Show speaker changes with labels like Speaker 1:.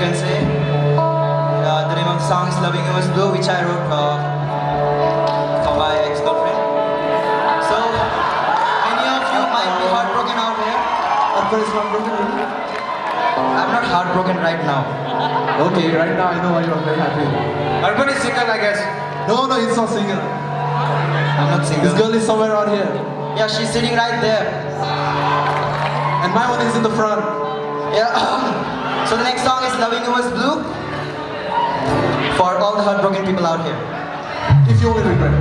Speaker 1: can say. The name of the song is Loving You Was Blue, which I wrote for my ex-girlfriend. So, many of you might be heartbroken out here.
Speaker 2: Arpan is heartbroken, really?
Speaker 1: I'm not heartbroken right now.
Speaker 2: Okay, right now I know why you are very happy.
Speaker 3: Arpan is single, I guess.
Speaker 2: No, he's not single.
Speaker 1: I'm not single.
Speaker 2: This girl is somewhere out here.
Speaker 1: Yeah, she's sitting right there.
Speaker 2: And my one is in the front.
Speaker 1: Yeah. So the next song is Loving You Was Blue for all the heartbroken people out here.
Speaker 2: If you only regret.